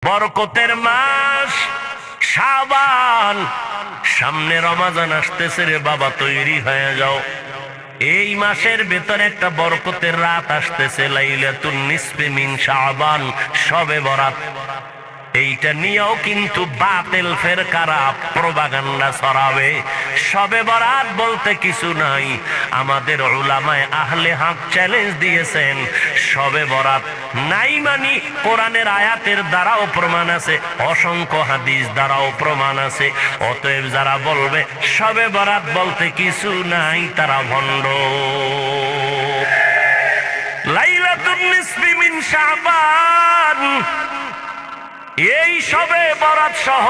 বরকতের মাস শাবান, সামনে রমাজান আসতেছে রে বাবা, তৈরি হয়ে যাও। এই মাসের ভেতরে একটা বরকতের রাত আসতেছে, লাইলাতুন নিসফি মিন শাবান, শবে বরাত। এইটা নিয়েও কিন্তু বাতিল ফেরকারা প্রপাগান্ডা ছড়াবে। শবে বরাত বলতে কিছু নাই। আমাদের উলামায়ে আহলে হক চ্যালেঞ্জ দিয়েছেন, শবে বরাত নাই মানি কোরআনের আয়াতের দ্বারাও প্রমাণ আছে, অসংখ্য হাদিস দ্বারাও প্রমাণ আছে। অতএব যারা বলবে শবে বরাত বলতে কিছু নাই, তারা ভণ্ড। লাইলাতুন নিসফি মিন শাবান, এই সবে বরাত সহ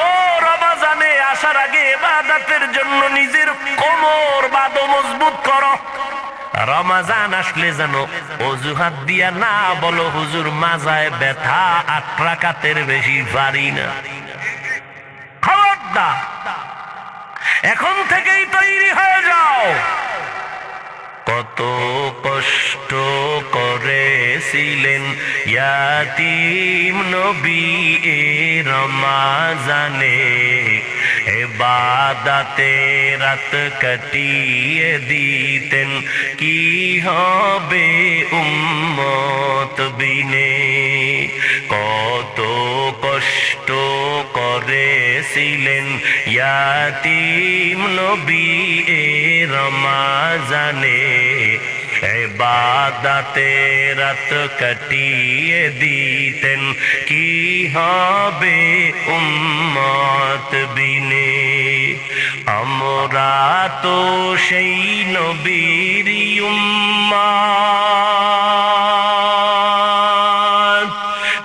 রমজানে আসার আগে ইবাদতের জন্য নিজের কোমর বাঁধো, মজবুত করো। রমজান আসলে যেন অজুহাত দিয়া না বলো হুজুর মাজায় ব্যথা, 8 রাকাতের বেশি পারি না। খবরদার, এখন থেকেই তৈরি হয়ে যাও। কত কষ্ট করেছিলেন ইয়াতীম নবী এ রমজানে, ইবাদতে রাত কাটিয়ে দিতেন, কি হবে উম্মত বিনে। কত কষ্ট করেছিলেন ইয়াতীম নবী এ রমজানে, ইবাদতে রাত কাটিয়ে দিতেন, কি হবে উম্মত বিনে। আমরা তো সেই নবীর উম্মত,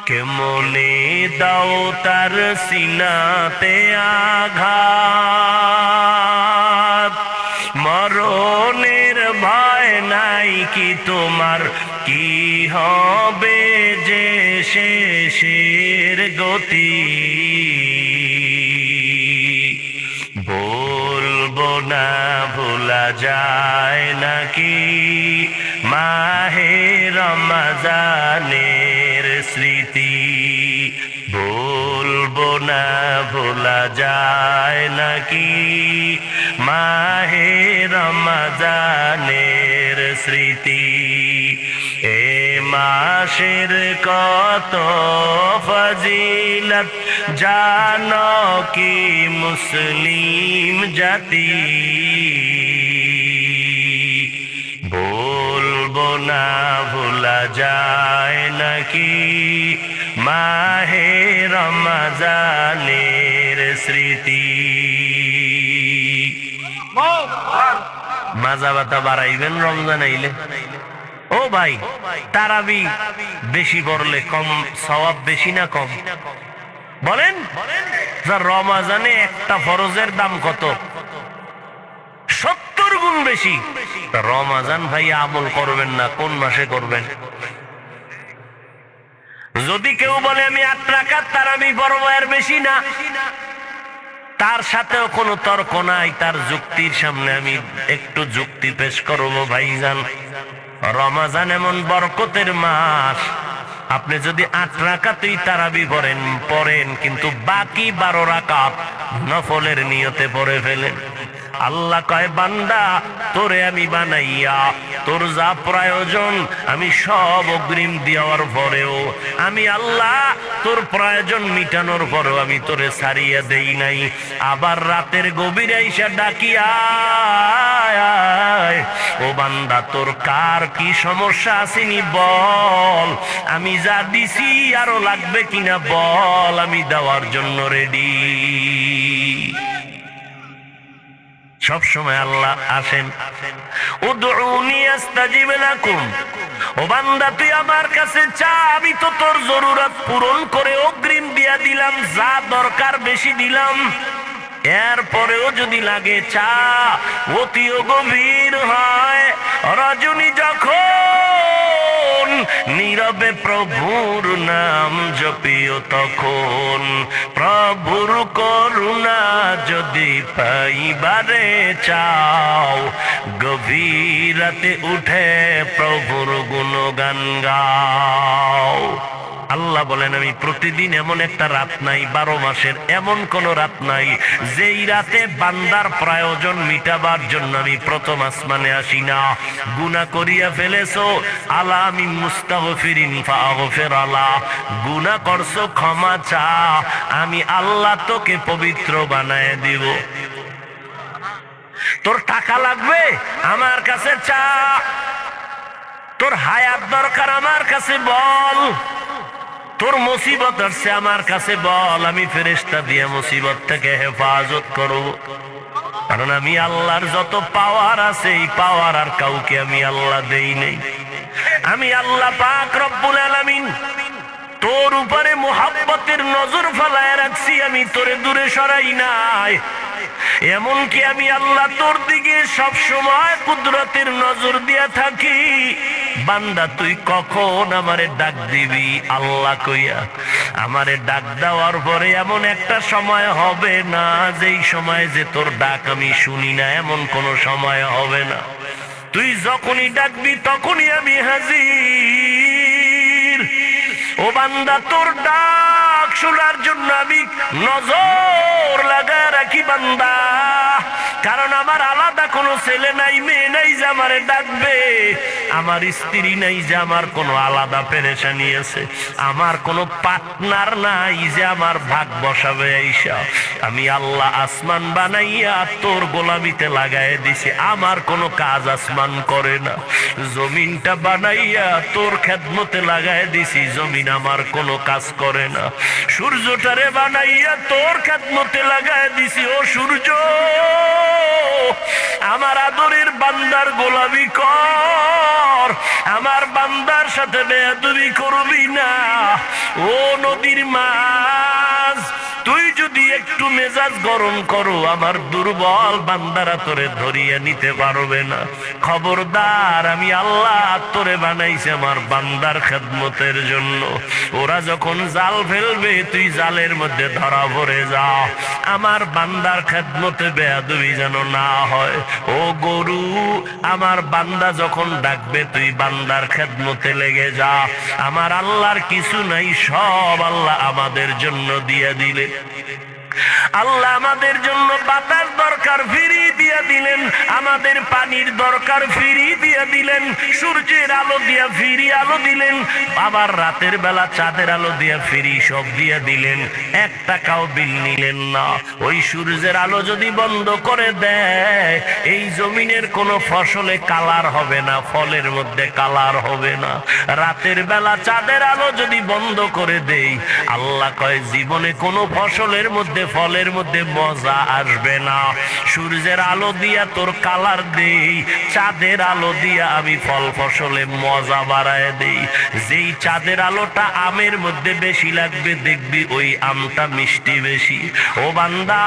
কেমনে দাও তার সিনাতে আঘাত। মরণের ভয় নাই কি তোমার, কি হবে যে শেষের গতি। বলবো না ভোলা যায় নাকি মাহে রমজানের স্মৃতি। বলবো না ভোলা যায় নাকি মাহে রমজানের স্মৃতি। এ মাসের কত ফজিলত জানো কি মুসলিম জাতি। বলবো না ভোলা যায় নাকি মাহে রমজানের স্মৃতি। মাজা বাতা বাড়াইবেন রমজান আইলে। ও ভাই, তারাবি বেশি পড়লে কম সওয়াব বেশি না কম বলেন? রমজানে একটা ফরজের দাম কত? 70 গুণ বেশি। রমজান ভাই আমল করবেন না, কোন মাসে করবেন? যদি কেউ বলে আমি 8 রাকাত তারাবি পড়বো, এর বেশি না, তার সাথেও কোনো তর্ক নাই। তার যুক্তির সামনে আমি একটু যুক্তি পেশ করবো। ভাইজান, রমজান এমন বরকতের মাস, আপনি যদি 8 রাকাতই তারাবি পড়েন, কিন্তু বাকি 12 রাকাত নফলের নিয়তে পড়ে ফেলেন। আল্লাহ কয়, বান্দা তোরে আমি বানাইয়া তোর যা প্রয়োজন আমি সব অগ্রিম দেওয়ার পরেও, আমি আল্লাহ তোর প্রয়োজন মিটানোর পরেও আমি তোরে ছাড়িয়া দেই নাই। আবার রাতের গভীরে আইসা ডাকিয়া, ও বান্দা তোর কার কি সমস্যা আসেনি বল, আমি যা দিছি আরো লাগবে কিনা বল, আমি দেওয়ার জন্য রেডি। সব সময় আল্লাহ আসেন। উদউনি আস্তাজিব লাকুম, ও বান্দা তুই আমার কাছে চা, আমি তো তোর জরুরত পূরণ করে অগ্রিম দিয়া দিলাম, যা দরকার বেশি দিলাম। এরপরেও যদি লাগে চা, অতিও গভীর হয়, রজনী যখন নীরবে প্রভুর নাম জপিও তখন, প্রভুর করুণা যদি পাইবারে চাও, গভীর রাতে উঠে প্রভুর গুণগান গাও। আল্লাহ বলেন আমি প্রতিদিন এমন একটা রাত নাই, 12 মাসের এমন কোন রাত নাই যেই রাতে বান্দার প্রয়োজন মিটাবার জন্য আমি প্রথম আসমানে আসি না। গুনাহ করিয়া ফেলেছো, আলা আমি মুস্তাগফিরিন ফাগফির আলা, গুনাহ করছো ক্ষমা চা, আমি আল্লাহ তোকে পবিত্র বানায় দিব। তোর টাকা লাগবে আমার কাছে চা, তোর হায়াত দরকার আমার কাছে বল, তোর মুসিবত আসছে আমার কাছে বল, আমি ফেরেশতা দিয়ে মুসিবত থেকে হেফাজত করব। কারণ আমি আল্লাহর যত পাওয়ার আছে এই পাওয়ার আর কাউকে আমি আল্লাহ দেই নাই। আমি আল্লাহ পাক রব্বুল আলামিন তোর উপরে মুহাব্বতের নজর ফেলায় রাখছি, আমি তোরে দূরে সরাই নাই। এমনকি আমি আল্লাহ তোর দিকে সব সময় কুদরতের নজর দিয়া থাকি। বান্দা তুই কখন আমারে ডাক দিবি আল্লাহ কইয়া, আমারে ডাক দেওয়ার পরে এমন একটা সময় হবে না যেই সময় যে তোর ডাক আমি শুনি না, এমন কোন সময় হবে না। তুই যখনই ডাকবি তখনই আমি হাজির। ও বান্দা তোর ডাক শোনার জন্য আমি নজর লাগায় রাখি বান্দা, কারণ আমার আলাদা কোনো ছেলে নাই, মেয়ে নাই যে আমারে ডাকবে, আমার স্ত্রী নাই যে আমার কোনো আলাদা পেরেশানি আছে, আমার কোনো পার্টনার নাই যে আমার ভাগ বসাবে আইসা। আমি আল্লাহ আসমান বানাইয়া তোর গোলামিতে লাগাই দিছি, আমার কোনো কাজ আসমান করে না। জমিনটা বানাইয়া তোর খেদমতে লাগাই দিছি, জমিন আমার কোনো কাজ করে না। সূর্যটারে বানাইয়া তোর খেদমতে লাগাই দিছি, ও সূর্য আমার আদরের বান্দার গোলামি কর, আমার বান্দার সাথে বেয়াদবি করবি না। ও নদীর মাছ তুই যদি একটু মেজাজ গরম করো, আমার দুর্বল বান্দারা তোরে ধরিয়ে নিতে পারবে না। খবরদার, আমি আল্লাহ তোরে বানাইছে আমার বান্দার খেদমতের জন্য। ওরা যখন জাল ফেলবে তুই জালের মধ্যে ধরা পড়ে যা, আমার বান্দার খেদমতে বেয়াদবি যেন না হয়। ও গরু, আমার বান্দা যখন ডাকবে তুই বান্দার খেদমতে লেগে যা। আমার আল্লাহর কিছু নাই, সব আল্লাহ আমাদের জন্য দিয়ে দিলে। আল্লাহ আমাদের জন্য বাতাস দরকার ফিরিয়ে দিয়ে দিলেন, আমাদের পানির দরকার ফিরিয়ে দিয়ে দিলেন, সূর্যের আলো দিয়া ফিরি আলো দিলেন, আবার রাতের বেলা চাঁদের আলো দিয়া ফিরি সব দিয়ে দিলেন। 1 টাকাও বিল নিলেন না। ওই সূর্যের আলো যদি বন্ধ করে দেয়, এই জমিনের কোনো ফসলে কালার হবে না, ফলের মধ্যে কালার হবে না। রাতের বেলা চাঁদের আলো যদি বন্ধ করে দেই, আল্লাহ কয় জীবনে কোনো ফসলের মধ্যে ফলের মধ্যে মজা আসবে না। সূর্যের আলো দিয়া তোর কালার দেই, চাঁদের আলো দিয়া আমি ফল ফসলে মজা বাড়ায় দেই। যেই চাঁদের আলোটা আমের মধ্যে বেশি লাগবে দেখবি ওই আমটা মিষ্টি বেশি। ও বান্দা,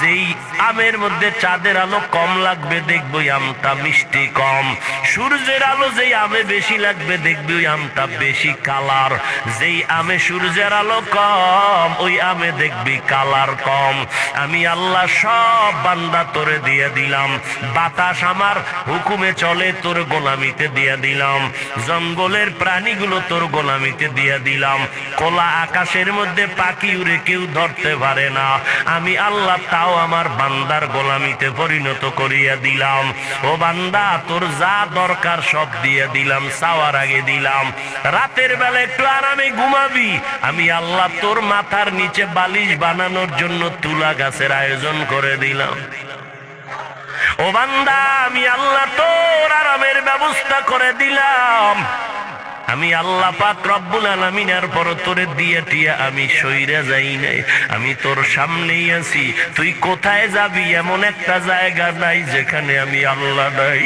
যেই আমের মধ্যে চাঁদের আলো কম লাগবে দেখবি ওই আমটা মিষ্টি কম। সূর্যের আলো যেই আমে বেশি লাগবে দেখবি ওই আমটা বেশি কালার। যেই আমে সূর্যের আলো কম ওই আমে দেখবি কালার কম। আমি আল্লাহ সব বান্দা তোরে দিয়ে দিলাম। বাতাস আমার হুকুমে চলে, তোর গোলামিতে দিয়ে দিলাম। জঙ্গলের প্রাণীগুলো তোর গোলামিতে দিয়ে দিলাম। খোলা আকাশের মধ্যে পাখি উড়ে কেউ ধরতে পারে না, আমি আল্লাহ তাও আমার বান্দার গোলামিতে পরিণত করিয়া দিলাম। ও বান্দা, তোর যা দরকার সব দিয়ে দিলাম, চাওয়ার আগে দিলাম। রাতের বেলা একটু আরামে ঘুমাবি, আমি আল্লাহ তোর মাথার নিচে বালিশ বানানোর জন্য তুলা গাছের আয়োজন করে দিলাম। ও বান্দা, আমি আল্লাহ তোর আরামের ব্যবস্থা করে দিলাম। আমি আল্লাহ পাক রব্বুল আলামিনের পর তোরে দিয়ে টিয়া আমি সইরা যাই নাই, আমি তোর সামনেই আছি। তুই কোথায় যাবি এমন একটা জায়গা নাই যেখানে আমি আল্লাহ নাই।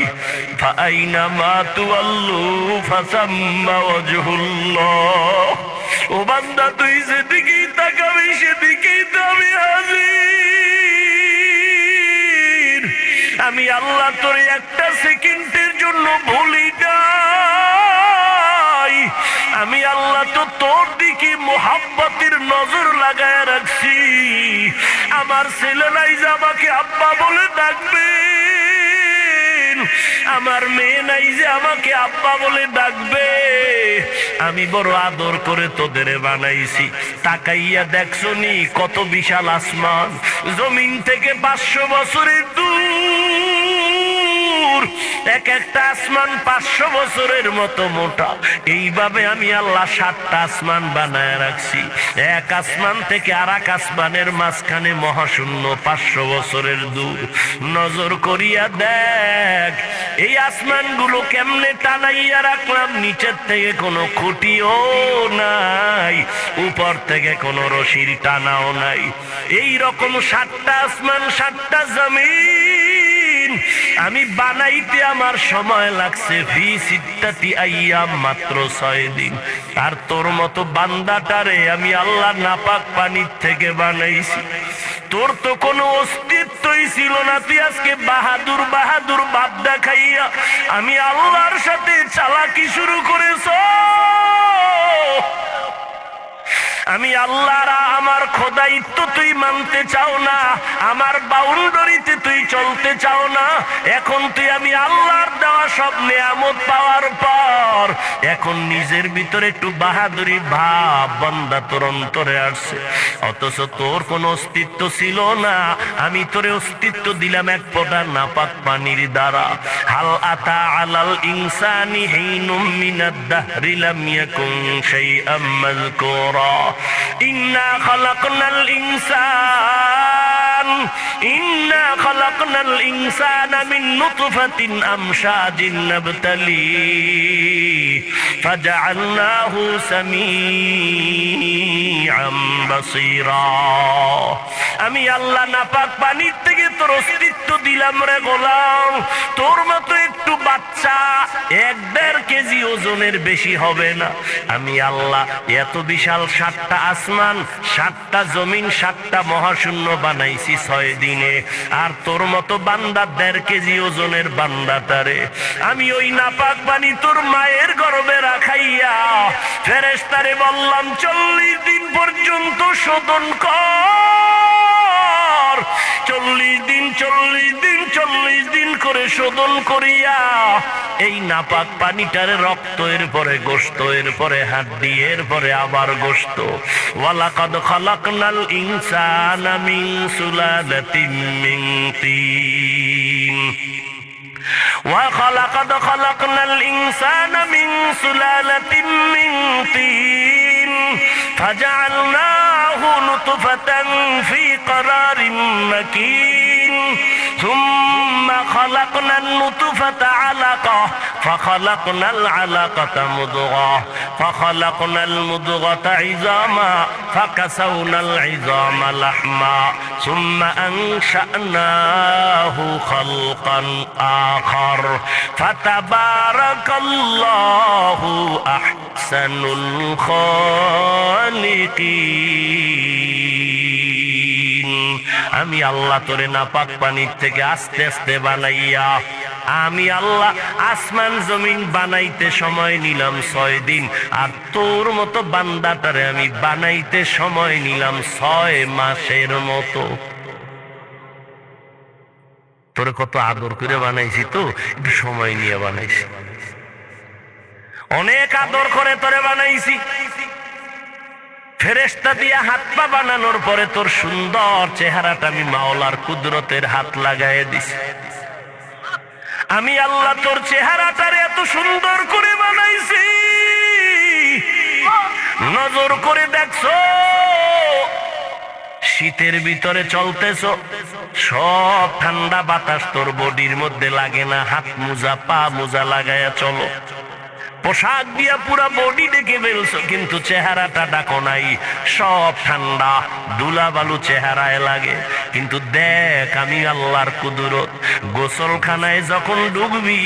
ফাআইনা মা তুআল্লু ফাসাম্মা ওয়াজহুল্লাহ। ও বান্দা, তুই যেদিকেই তাকাবি সেদিকেই তো আমি হাজির। আমি আল্লাহ তোর একটা সেকেন্ডের জন্য ভুলি নাই। আমি আল্লাহ তো তোর দিকে মোহাব্বতের নজর লাগায় রাখছি। আমার ছেলে নাই যে আমাকে আব্বা বলে ডাকবেন, আমার মেয়ে নাই যে আমাকে আব্বা বলে ডাকবে। আমি বড় আদর করে তোদের বানাইছি। তাকাইয়া দেখছো নি কত বিশাল আসমান, জমিন থেকে 500 বছরের দূর। এক একটা আসমান 500 বছরের মতো মোটা। এইভাবে আমি আল্লাহ 7টা আসমান বানায় রাখছি। এক আসমান থেকে আর এক আসমানের মাঝখানে মহাশূন্য 500 বছরের দূর। নজর করিয়া দেখ এই আসমানগুলো কেমনে টানাইয়া রাখলাম। নিচের থেকে কোনো খুঁটিও নাই, উপর থেকে কোনো রশির টানাও নাই। এই রকম 7টা আসমান 7টা জমিন আমি বানাইতে আমার সময় লাগছে ফি সিত্তাতি আইয়াম, মাত্র 6 দিন। আর তোর মতো বান্দাটারে আমি আল্লাহ নাপাক পানির থেকে বানাইছি। তোর তো কোনো অস্তিত্বই ছিল না, তুই আজকে বাহাদুর বাহাদুর ভাব দেখাইয়া আমি আল্লাহর সাথে চালাকি শুরু করেছ। আমি আল্লাহর আমার খোদাইত্ব তুই মানতে চাও না, আমার বাউন্ডারিতে তুই চলতে চাও না। এখন তুই আমি আল্লাহর দেওয়া সব নিয়ামত পাওয়ার পর এখন নিজের ভিতরে একটু বাহাদুরি ভাব বান্দা তোর অন্তরে আসছে। অথচ তোর কোনো অস্তিত্ব ছিল না, আমি তোরে অস্তিত্ব দিলাম এক ফোঁটা নাপাক পানির দ্বারা। হাল আতা আলাল ইনসানি হিনুম মিনাদ দাহরি লাম ইয়াকুন শাইআম মাযকুরা। إنا خلقنا الإنسان من نطفة أمشاج نبتليه فجعلناه سميعا بصيرا। আমি আল্লাহ নাপাক পানির থেকে তোর অস্তিত্ব দিলাম রে গোলাম। তোর মতো একটু বাচ্চা 1-1.5 কেজি ওজনের বেশি হবে না। আমি আল্লাহ এত বিশাল 7টা আসমান 7টা জমিন 7টা মহাশূন্য বানাইছি 6 দিনে। আর তোর মতো বান্দা 1.5 কেজি ওজনের বান্দাটারে আমি ওই নাপাক পানি তোর মায়ের গর্ভে রাখাইয়া ফেরেশতারে বললাম 40 দিন পর্যন্ত শোধন কর। 40 দিন করে শোধন করিয়া এই নাপাক পানিটারে রক্ত, এর পরে গোশত, এর পরে হাড্ডি, এর পরে আবার গোশত। ওয়ালাকাদ খালাকনাল ইনসানা মিন সুলালাতিন মিন তিন وَلَقَدْ خَلَقْنَا الْإِنسَانَ مِنْ سُلَالَةٍ مِنْ طِينٍ فَجَعَلْنَاهُ نُطْفَةً فِي قَرَارٍ مَكِينٍ ثُمَّ خَلَقْنَا النُّطْفَةَ عَلَقَةً فَخَلَقْنَا الْعَلَقَةَ مُضْغَةً فَخَلَقْنَا الْمُضْغَةَ عِظَامًا فَكَسَوْنَا الْعِظَامَ لَحْمًا ثُمَّ أَنشَأْنَاهُ خَلْقًا آخر فتبارك الله أحسن الخالقين। আমি আল্লাহ তোরে নাপাক পানির থেকে আস্তে আস্তে বানাইয়া আমি আল্লাহ আসমান জমিন বানাইতে সময় নিলাম 6 দিন। আর তোর মতো বান্দাটারে আমি বানাইতে সময় নিলাম 6 মাসের মতো। তোরে কত আদর করে বানাইছি, তো একটু সময় নিয়ে বানাইছি, অনেক আদর করে তোরে বানাইছি। ফেরেশতা দিয়া হাত পা বানানোর পরে তোর সুন্দর চেহারাটা আমি মাওলার কুদরতের হাত লাগায় দিছি। আমি আল্লাহ তোর চেহারাটারে এত সুন্দর করে বানাইছি, নজর করে দেখছো শীতের ভিতরে চলতেছ, সব ঠান্ডা বাতাস তোর বডির মধ্যে লাগে না। হাত মোজা পা মোজা লাগায়া চলো, পোশাক দিয়া পুরা বডি ডেকে ফেলছো, কিন্তু চেহারাটা ডাকো নাই, সব ঠান্ডা ধুলাবালু চেহারায় লাগে। কিন্তু দেখ আমি আল্লাহর কুদরত, গোসলখানায় যখন ঢুকবি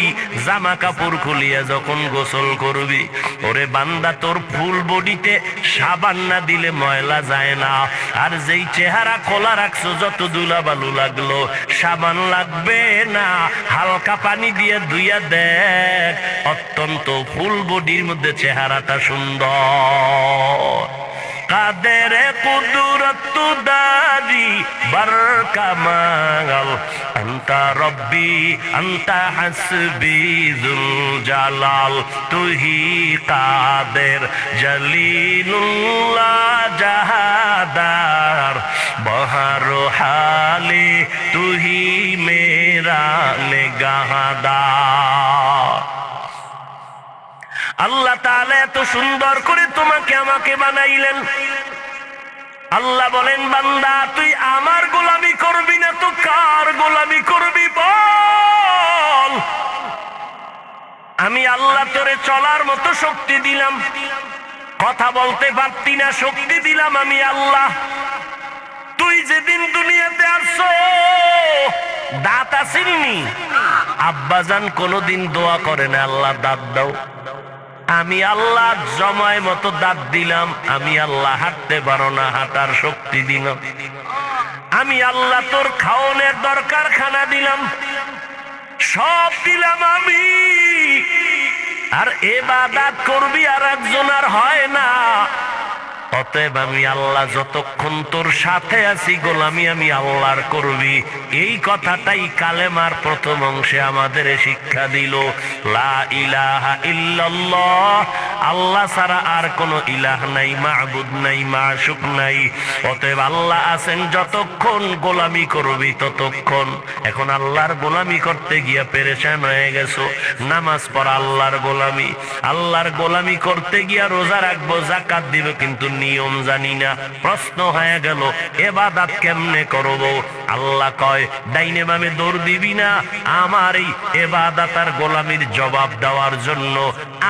জামা কাপড় খুলিয়া যখন গোসল করবি, ওরে বান্দা তোর ফুল বডিতে সাবান না দিলে ময়লা যায় না। আর যেই চেহারা খোলা রাখছো যত ধুলাবালু লাগলো সাবান লাগবে না, হালকা পানি দিয়ে ধুইয়া দেখ, অত্যন্ত ফুল বডির মধ্যে চেহারাটা সুন্দর। কাদের কুদরত দাদি রি বারকামাল আন্তা রব্বি আন্তা হাসবি যুল জালাল তুহি কাদের জলিলুল্লাহ জাহাদার বহর হালে তুহি মেরা নেগাহদার। আল্লাহ তাআলা এত সুন্দর করে তোমাকে আমাকে বানাইলেন। আল্লাহ বলেন, বান্দা তুই আমার গোলামি করবি না তো কার গোলামি করবি বল। আমি আল্লাহ তোরে চলার মতো শক্তি দিলাম, কথা বলতে পারতি না শক্তি দিলাম আমি আল্লাহ। তুই যেদিন দুনিয়াতে আসছো দাঁত আসেননি, আব্বাজান কোনোদিন দোয়া করে না আল্লাহ দাঁত দাও। আমি আল্লাহ জমায় মতো দাঁত দিলাম। আমি আল্লাহ হাঁটতে পারো না, হাঁটার শক্তি দিলাম। আমি আল্লাহ তোর খাওয়ানোর দরকার খানা দিলাম, সব দিলাম আমি। আর ইবাদত করবি আর একজন আর হয় না। অতএব আমি আল্লাহ যতক্ষণ তোর সাথে আছি গোলামি আমি আল্লাহর করবি। এই কথাটাই কালেমার প্রথম অংশে আমাদের শিক্ষা দিল, লা ইলাহা ইল্লাল্লাহ, আল্লাহ ছাড়া আর কোনো ইলাহ নাই, মাবুদ নাই, মাশুক নাই। অতএব আল্লাহ আছেন যতক্ষণ গোলামি করবি ততক্ষণ। এখন আল্লাহর গোলামি করতে গিয়া পেরেশান হয়ে গেছো। নামাজ পড়া আল্লাহর গোলামি, আল্লাহর গোলামি করতে গিয়া রোজা রাখবো, যাকাত দিব, কিন্তু নিয়ম জানি না। প্রশ্ন হয়ে গেল ইবাদত কেমনে করব? আল্লাহ কয়, ডাইনে বামে দৌড় দিবি না। আমার এই ইবাদত আর গোলামির জবাব দেওয়ার জন্য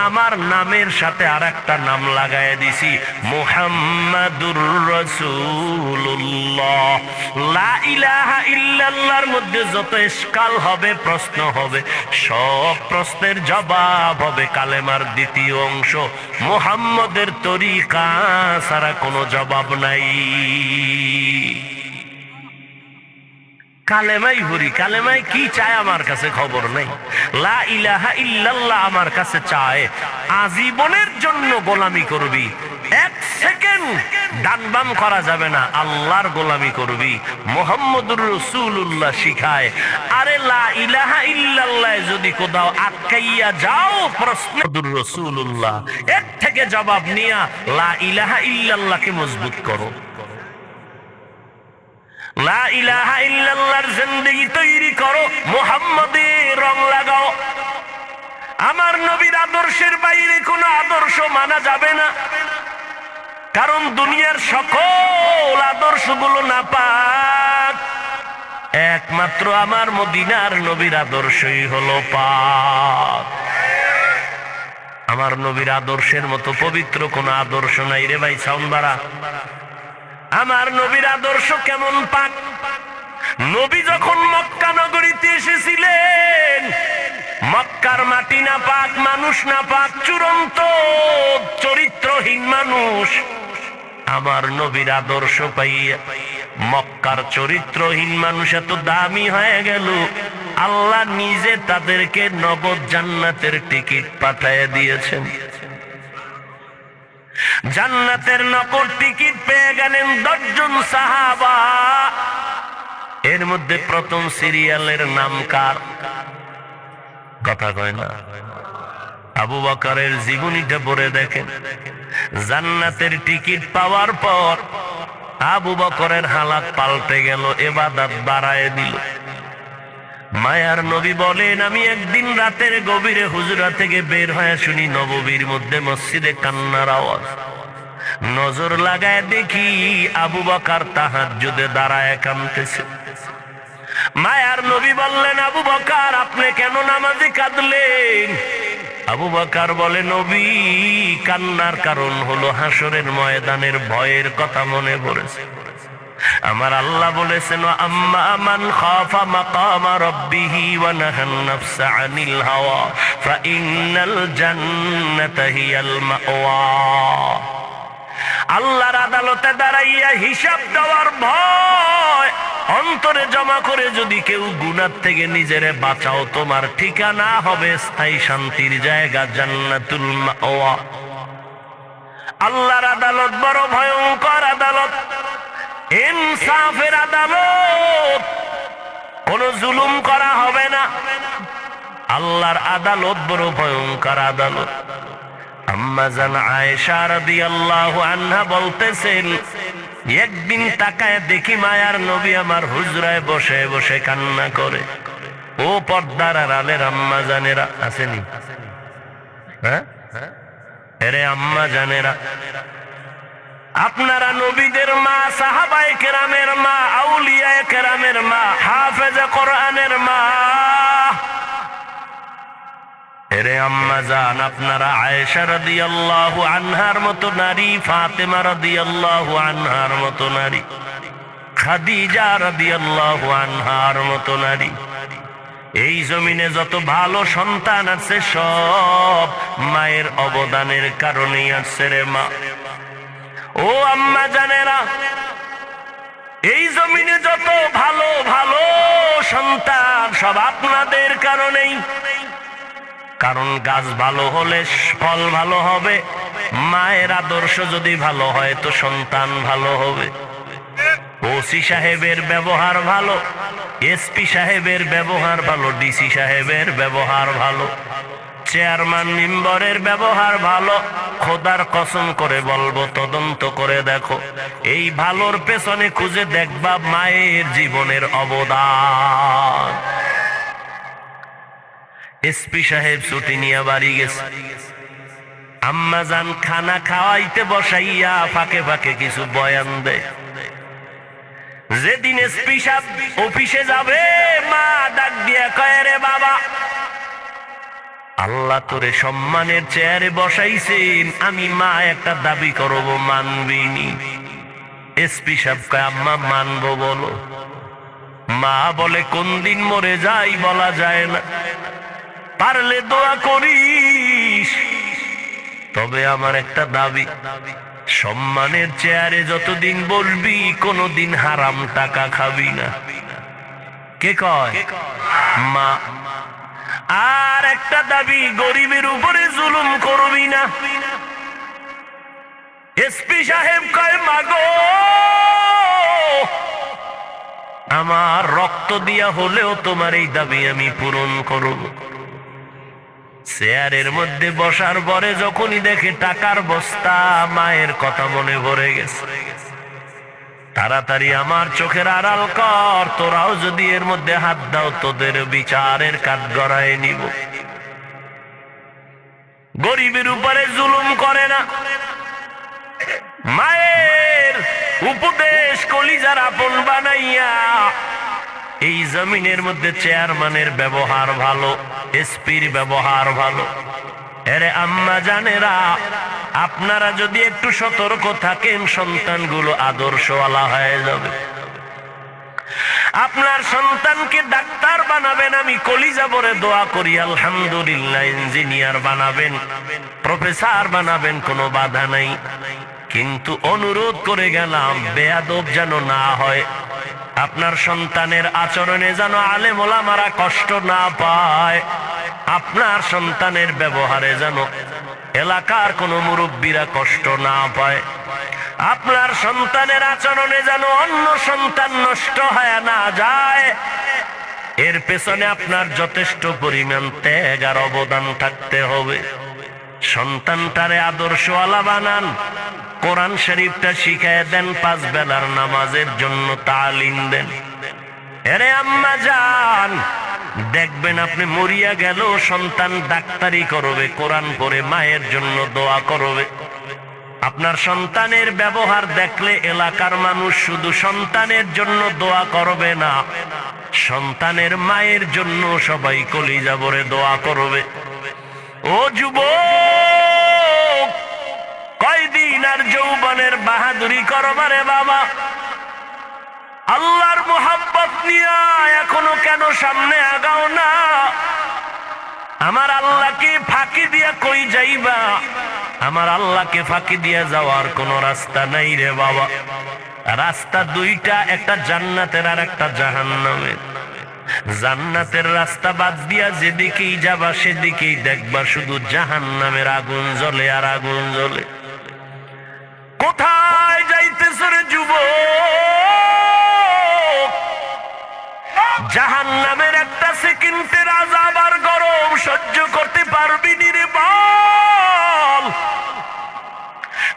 আমার নামের সাথে আরেকটা নাম লাগায় দিছি, মুহাম্মাদুর রাসূলুল্লাহ। লা ইলাহা ইল্লাল্লাহর মধ্যে যত ইশকাল হবে, প্রশ্ন হবে, সব প্রশ্নের জবাব হবে কালেমার দ্বিতীয় অংশ, মুহাম্মদের তরিকা ছাড়া কোনো জবাব নাই। কালেমাই ভরি, কালেমায় কি চায় আমার কাছে খবর নেই। লা ইলাহা ইল্লাল্লাহ আমার কাছে চায় আজীবনের জন্য গোলামি করবি, এক সেকেন্ড ডান বাম করা যাবে না, আল্লাহর গোলামি করবি। মুহাম্মদুর রাসূলুল্লাহ শিখায়। আরে লা ইলাহা ইল্লাল্লাহ যদি কোথাও আটকাইয়া যাও, প্রশ্নদুর রাসূলুল্লাহ এর থেকে জবাব নিয়া লা ইলাহা ইল্লাল্লাহকে মজবুত করো। লা ইলাহা ইল্লাল্লাহর জিন্দেগি তৈরি করো, মুহাম্মদের রং লাগাও। আমার নবীর আদর্শের বাইরে কোনো আদর্শ মানা যাবে না, কারণ দুনিয়ার সকল আদর্শগুলো নাপাক। একমাত্র আমার মদিনার নবীর আদর্শই হলো পাক। আমার নবীর আদর্শের মতো পবিত্র কোনো আদর্শ নাই রে ভাই। সাউন্ড বাড়া। আমার নবীর আদর্শ কেমন পাক। নবী যখন মক্কা নগরীতে এসেছিলেন, মক্কার মাটি না পাক, মানুষ না পাক, চূড়ান্ত চরিত্রহীন মানুষ। আমার নবীর আদর্শ পাইয়া মক্কার চরিত্রহীন মানুষ এত দামি হয়ে গেল, আল্লাহ নিজে তাদেরকে নগদ জান্নাতের টিকিট পাঠিয়ে দিয়েছেন। জান্নাতের নকল টিকিট পেয়ে গেলেন 10 জন সাহাবা। এর মধ্যে প্রথম সিরিয়ালের নাম কার? কথা কয় না। আবু বকরের জীবনীটা পড়ে দেখেন। জান্নাতের টিকিট পাওয়ার পর আবু বকরের হালাত পাল্টে গেল, ইবাদত বাড়ায় দিল। মায়ার নবী বলেন, আমি একদিন রাতের গভীরে হুজরা থেকে বের হয়ে শুনি নববীর মধ্যে মসজিদে কান্নার আওয়াজ। নজর লাগায় দেখি আবু বকর তাহাজ্জুদে দাঁড়ায় কাঁদতেছে। মায়ার নবী বললেন, আবু বকর আপনি কেন নামাজে কাঁদলেন? আবু বকর বলে, নবী কান্নার কারণ হলো হাসরের ময়দানের ভয়ের কথা মনে পড়েছে। আমার আল্লাহ বলেছেন, আম্মা মান খাফা মাকামা রাব্বিহি ওয়া নাহান নাফসা আনিল হাওয়া ফাইন্নাল জান্নাতা হিয়াল মাওয়া। আল্লাহর আদালতে দাঁড়াইয়া হিসাব দেওয়ার ভয় অন্তরে জমা করে যদি কেউ গুনাহ থেকে নিজেরে বাঁচাও, তোমার ঠিকানা হবে স্থায়ী শান্তির জায়গা, জান্নাতুল মাওয়া। আল্লাহর আদালত বড় ভয়ঙ্কর আদালত। ইনসাফের আদালত, কোন জুলুম করা হবে না। আল্লাহর আদালত বড় ভয়ঙ্কর আদালত। আম্মা জান আয়েশা রাদিয়াল্লাহু আনহা বলতেছেন, একদিন তাকায় দেখি মায়ার নবী আমার হুজরায় বসে বসে কান্না করে। ও পর্দার আড়ালের আম্মা জানেরা আসেনি? হ্যাঁ, এরে আম্মা জানেরা, আপনারা নবীদের মা, সাহাবায়ে কেরামের মা, আউলিয়ায়ে কেরামের মা, হাফেজে কোরআনের মা। এরে আম্মা জান, আপনারা আয়েশা রাদিয়াল্লাহু আনহার মতো নারী, ফাতেমা রাদিয়াল্লাহু আনহার মতো নারী, খাদিজা রাদিয়াল্লাহু আনহার মতো নারী। এই জমিনে যত ভালো সন্তান আছে সব মায়ের অবদানের কারণেই আছে রে মা। ও আম্মা জানেরা, এই জমিনে যত ভালো ভালো সন্তান সব আপনাদের কারণেই। কারণ গাছ ভালো হলে ফল ভালো হবে, মায়ের আদর্শ যদি ভালো হয় তো সন্তান ভালো হবে। ওসি সাহেবের ব্যবহার ভালো, এসপি সাহেবের ব্যবহার ভালো, ডিসি সাহেবের ব্যবহার ভালো, চেয়ারম্যান মেম্বারের ব্যবহার ভালো। খোদার কসম করে বলবো, তদন্ত করে দেখো, এই ভালোর পেছনে খুঁজে দেখবা মায়ের জীবনের অবদান। এসপি সাহেব ছুটি নিয়ে বাড়ি গেছে, আম্মা জান খানা খাওয়াইতে বসাইয়া ফাঁকে ফাঁকে কিছু বয়ান দেয়। যেদিন এসপি সাহেব অফিসে যাবে, মা ডাক দিয়া কয়, রে বাবা, আল্লাহ তোরে সম্মানের চেয়ারে বসাইছেন, আমি মা একটা দাবি করব, মানবিনি? এসপি সাহেব কয়, আম্মা মানবো বলো। মা বলে, কোন দিন মরে যাই বলা যায় না, পারলে দোয়া করিস। তবে আমার একটা দাবি, সম্মানের চেয়ারে যতদিন বলবি কোনদিন হারাম টাকা খাবি না। কে কয়? মা। আর একটা দাবি, গরিবের উপরে জুলুম করবি না। এসপি সাহেব কয়, মাগো, আমার রক্ত দিয়া হলেও তোমার এই দাবি আমি পূরণ করব। চেয়ারের মধ্যে বসার পরে যখনই দেখে টাকার বস্তা, মায়ের কথা মনে ভরে গেছে। তাড়াতাড়ি আমার চোখের আড়াল কর, তোরাও যদি এর মধ্যে হাত দাও তোদের বিচারের কাঠ গড়ায় নিব। গরিবের উপরে জুলুম করে না। মায়ের উপদেশ কলিজার আপন বানাইয়া এই জমিনের মধ্যে চেয়ারম্যানের ব্যবহার ভালো, এসপির ব্যবহার ভালো। এরে আম্মা জানেরা, আপনারা যদি একটু সতর্ক থাকেন, সন্তানগুলো আদর্শওয়ালা হয়ে যাবে। আপনার সন্তানকে ডাক্তার বানাবেন, আমি কলিজা ভরে দোয়া করি, আলহামদুলিল্লাহ। ইঞ্জিনিয়ার বানাবেন, প্রফেসর বানাবেন, কোনো বাধা নাই। কিন্তু অনুরোধ করে গেলাম, বেয়াদব যেন না হয়। আপনার সন্তানের আচরণে যেন আলেম ওলামারা কষ্ট না পায়। আপনার সন্তানের ব্যবহারে যেন এলাকার কোনো মুরব্বীরা কষ্ট না পায়। আপনার সন্তানের আচরণে যেন অন্য সন্তান নষ্ট হয়ে না যায়। এর পেছনে আপনার যথেষ্ট পরিমাণ ত্যাগ আর অবদান থাকতে হবে। সন্তানটারে আদর্শওয়ালা বানান, কোরআন শরীফটা শিখায় দেন, 5 বেলার নামাজের জন্য তালিম দেন। এরে আম্মা জান, দেখবেন আপনি মরিয়া গেল, সন্তান ডাক্তারি করবে, কোরআন পড়ে মায়ের জন্য দোয়া করবে। আপনার সন্তানের ব্যবহার দেখলে এলাকার মানুষ শুধু সন্তানের জন্য দোয়া করবে না, সন্তানের মায়ের জন্য সবাই কলিজা ভরে দোয়া করবে। ও যুবক, কয়দিন আর যৌবনের বাহাদুরি করবারে বাবা? আল্লাহর মোহাব্বত নিয়া এখনো কেন সামনে আগাও না? আমার আল্লাহকে ফাঁকি দিয়া কই যাইবা? আমার আল্লাহকে ফাঁকি দিয়া যাওয়ার কোনো রাস্তা নাই রে বাবা। রাস্তা দুইটা, একটা জান্নাতের আর একটা জাহান্নামের। জান্নাতের রাস্তা বাদ দিয়া যেদিকেই যাবা সেদিকেই দেখবা শুধু জাহান্নামের আগুন জ্বলে আর আগুন জ্বলে। কোথায় যাইতেছ রে যুবক? জাহান্নামের একটা সেকেন্ডের আযাব আর গরম সহ্য করতে পারবি নি রে বল?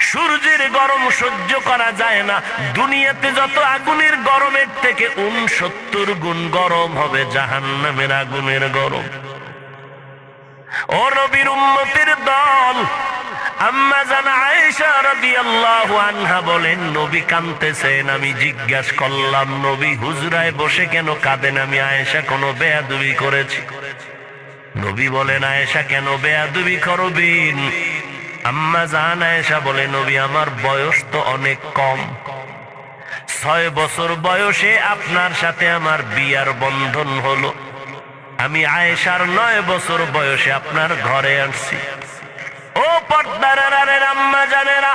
সূর্যের গরম সহ্য করা যায় না। দুনিয়াতে যত আগুনের গরমের থেকে 69 গুণ গরম হবে জাহান্নামের আগুনের গরম। ও নবীর উম্মতের দল, আম্মা জান আয়েশা রাদিয়াল্লাহু আনহা বলেন, নবী কাঁদতেছেন। আমি জিজ্ঞাসা করলাম, নবী হুজরায় বসে কেন কাঁদেন? আমি আয়েশা কোনো বেয়াদবি করেছি? নবী বলেন, আয়েশা কেন বেয়াদবি করবেন? আম্মা জান আয়েশা বলে, নবী আমার বয়স তো অনেক কম, 6 বছর বয়সে আপনার সাথে আমার বিয়ার বন্ধন হলো। আমি আয়েশার 9 বছর বয়সে আপনার ঘরে আসছি। ও পর্দার আড়ালের আম্মা জানেরা,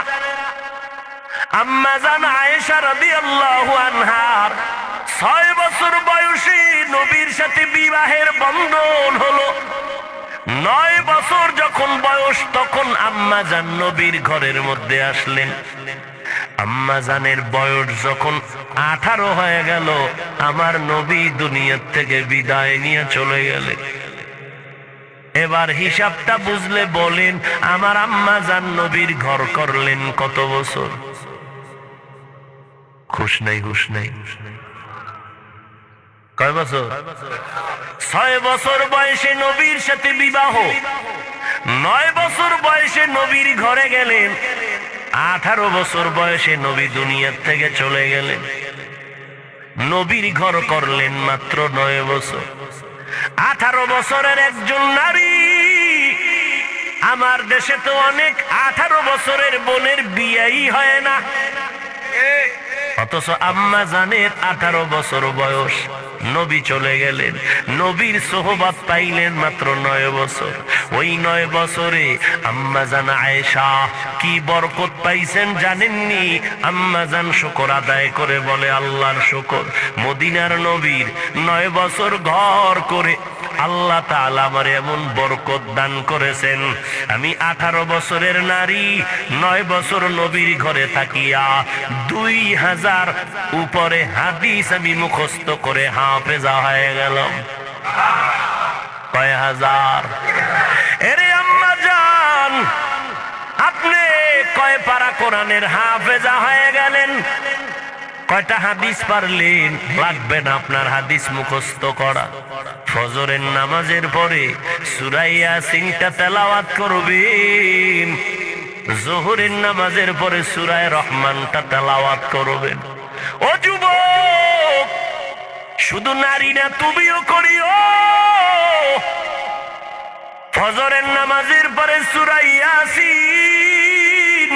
আম্মা জান আয়েশা রাদিয়াল্লাহু আনহার 6 বছর বয়সে নবীর সাথে বিবাহের বন্ধন হলো। 9 বছর যখন বয়স, তখন আম্মা জান নবীর ঘরের মধ্যে আসলেন। আম্মা জানের বয়স যখন 18 হয়ে গেল, আমার নবী দুনিয়ার থেকে বিদায় নিয়ে চলে গেলেন। এবার হিসাবটা বুঝলে বলেন, আমার আম্মা জান নবীর ঘর করলেন কত বছর? খুশ নাই, হুশ নাই। কয় বছর? 6 বছর বয়সে নবীর সাথে বিবাহ, 9 বছর বয়সে নবীর ঘরে গেলেন, 18 বছর বয়সে নবী দুনিয়ার থেকে চলে গেলেন। নবীর ঘর করলেন মাত্র 9 বছর। 18 বছরের একজন নারী, আমার দেশে তো অনেক 18 বছরের বোনের বিয়েই হয় না, অথচ আম্মা জানের 18 বছর বয়স, নবী চলে গেলেন, নবীর সোহবত পাইলেন মাত্র 9 বছর। ওই 9 বছরে আম্মা জান আয়েশা কি বরকত পাইছেন জানেননি? আম্মা জান শুকর আদায় করে বলে, আল্লাহর শুকর, মদিনার নবীর 9 বছর ঘর করে আল্লাহ তাআলা আমার এমন বরকত দান করেছেন। আমি 18 বছরের নারী, 9 বছর নবীর ঘরে থাকিয়া 2000 উপরে হাদিস আমি মুখস্থ করে হাফেজা হয়ে গেলাম। কয় হাজার? এরে আম্মা জান, আপনি কয় পারা কোরআনের হাফেজা হয়ে গেলেন? কয়টা হাদিস পারলেন? লাগবে না আপনার হাদিস মুখস্থ করা। ফজরের নামাজের পরে সূরা ইয়াসিনটা তেলাওয়াত করবেন, যোহরের নামাজের পরে সূরা রহমানটা তেলাওয়াত করবেন। ও যুবক, শুধু নারী না, তুমিও করিও। ফজরের নামাজের পরে সূরা ইয়াসিন,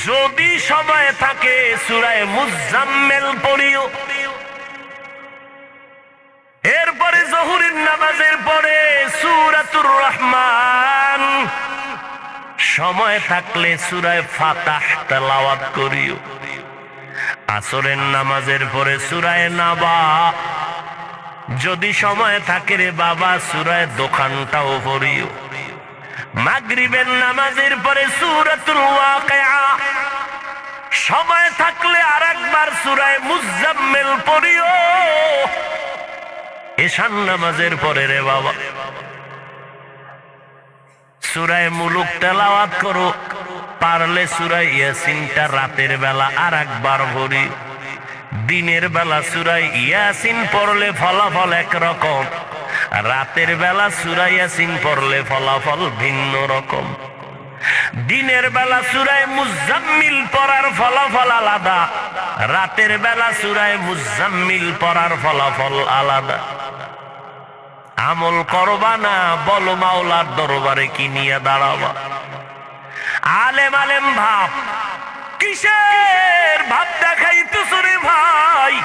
যদি সময় থাকে সূরা মুজাম্মিল পড়িও। এরপরে যোহরের নামাজের পরে সূরাতুর রহমান, সময় থাকলে সূরা ফাতাহ তেলাওয়াত করিও। আসরের নামাজের পরে সূরা নাবা, যদি সময় থাকে রে বাবা সূরা দোকানটাও পড়িও। মাগরিবের নামাজের পরে সূরাতুল ওয়াকিয়া, সময় থাকলে আরেকবার সূরা মুজাম্মিল পড়িও। এশার নামাজের পরে রে বাবা সূরা মুলুক তেলাওয়াত করো। পারলে সূরা ইয়াসিনটা রাতের বেলা আরেকবার পড়ি। দিনের বেলা সূরা ইয়াসিন পড়লে ফলাফল একরকম, রাতের বেলা সূরা ইয়াসিন পড়লে ফলাফল ভিন্ন রকম। দিনের বেলা সূরা মুজাম্মিল পড়ার ফলাফল আলাদা, রাতের বেলা সূরা মুজাম্মিল পড়ার ফলাফল আলাদা। আমল করবা না, বলো মাওলার দরবারে কি নিয়ে দাঁড়াবা? আলেম আলেম ভাব, কিসের ভাব দেখাইতেছ রে ভাই?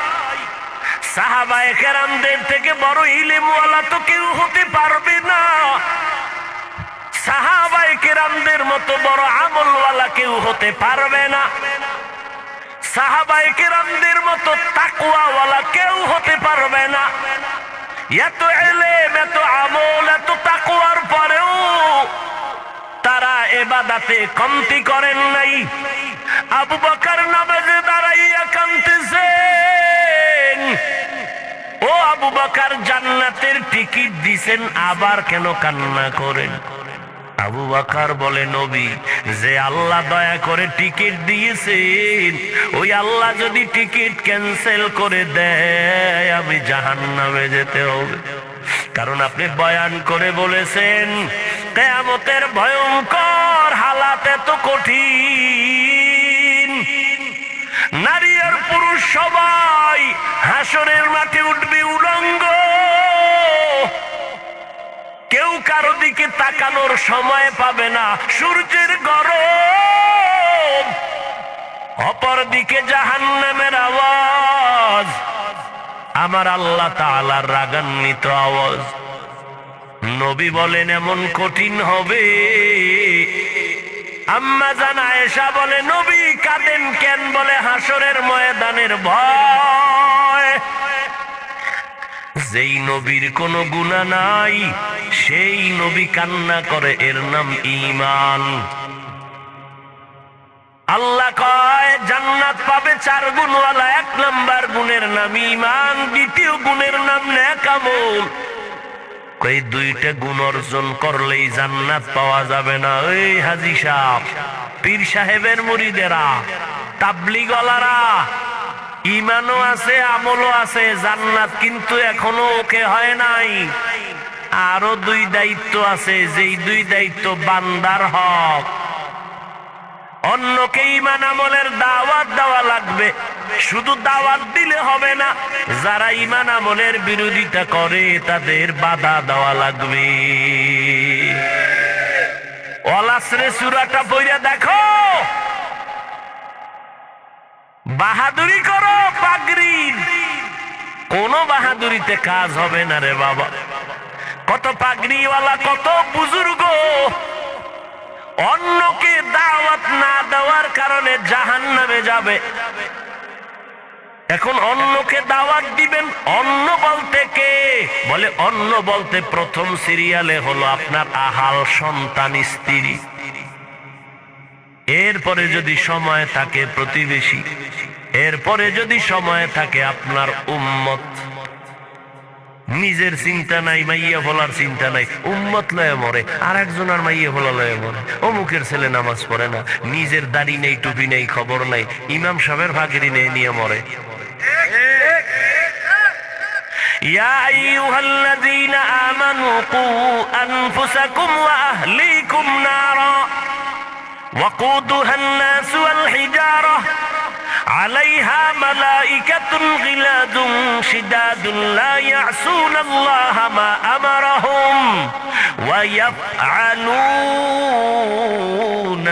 সাহাবায়ে কেরামদের থেকে বড় ইলমওয়ালা তো কেউ হতে পারবে না, সাহাবায়ে কেরামদের মতো বড় আমলওয়ালা কেউ হতে পারবে না, সাহাবায়ে কেরামদের মতো তাকওয়াওয়ালা কেউ হতে পারবে না। এত ইলম, এত আমল, এত তাকওয়ার পরেও তারা ইবাদতে কমতি করেন নাই। আবু বকর নামাজে দাঁড়াইয়া কাঁদতেছেন, বকর জান্নাতের টিকিট দিছেন, আবার কেন কান্না করেন? আবু বকর বলে, নবী, যে আল্লাহ দয়া করে টিকিট দিয়েছেন, ওই আল্লাহ যদি টিকিট ক্যান্সেল করে দেয় আমি জাহান্নামে যেতে হবে। কারণ আপনি বয়ান করে বলেছেন কিয়ামতের ভয়ঙ্কর হালাত এত কঠিন, নারী আর পুরুষ সবাই হাসরের মাঠে উঠবে উলঙ্গ, কেউ কারো দিকে তাকানোর সময় পাবে না, সূর্যের গরম, অপর দিকে জাহান্নামের আওয়াজ, আমার আল্লাহ তাআলার রাগান্বিত আওয়াজ। নবী বলেন এমন কঠিন হবে। আম্মা জান আয়েশা বলে, নবী কাঁদেন কেন? বলে হাসরের ময়দানের ভয়। যেই নবীর কোনো গুনাহ নাই সেই নবী কান্না করে, এর নাম ঈমান। আল্লাহ কয় জান্নাত পাবে 4 গুণওয়ালা। 1 নাম্বার গুণের নাম ঈমান, 2য় গুণের নাম নেক আমল। এই 2টা গুণ অর্জন করলেই জান্নাত পাওয়া যাবে না। এই হাজী সাহেব, পীর সাহেবের মুরিদেরা, তাবলীগওয়ালারা, ঈমানও আছে আমলও আছে, জান্নাত কিন্তু এখনো ওকে হয় নাই। আরো 2 দায়িত্ব আছে, যেই 2 দায়িত্ব বান্দার হক। অন্যকে ঈমান আমলের দাওয়াত দেওয়া লাগবে, শুধু দাওয়াত দিলে হবে না, যারা ঈমান আমলের বিরোধিতা করে তাদের বাধা দেওয়া লাগবে। ওয়াল আসরে সূরাটা পড়ে দেখো, বাহাদুরি করো পাগড়ির, কোন বাহাদুরিতে কাজ হবে না রে বাবা। কত পাগড়িওয়ালা, কত বুজুর্গ অন্যকে দাওয়াত না দেওয়ার কারণে জাহান্নামে যাবে। এখন অন্যকে দাওয়াত দিবেন, অন্য বলতে কে? বলে অন্য বলতে প্রথম সিরিয়ালে হলো আপনার আহাল সন্তান স্ত্রী, এরপরে যদি সময় থাকে প্রতিবেশী, এরপরে যদি সময় থাকে আপনার উম্মত। নিজের চিন্তা নাই, মাইয়া বলার চিন্তা নাই, উম্মত লয়ে মরে, আর একজনের মাইয়া বলা লয়ে মরে। অমুকের ছেলে নামাজ পড়ে না, নিজের দাড়ি নেই, টুপি নেই, খবর নাই, ইমাম সাহেবের ভাগিরি নিয়ে মরে। ইয়া আইয়ুহাল্লাযীনা আমানু কু আনফুসাকুম ওয়া আহলিকুম নারা ওয়াকুদুহান নাস ওয়াল হিজারা عليها ملائكة غلاظ شداد لا يعصون الله ما أمرهم ويفعلون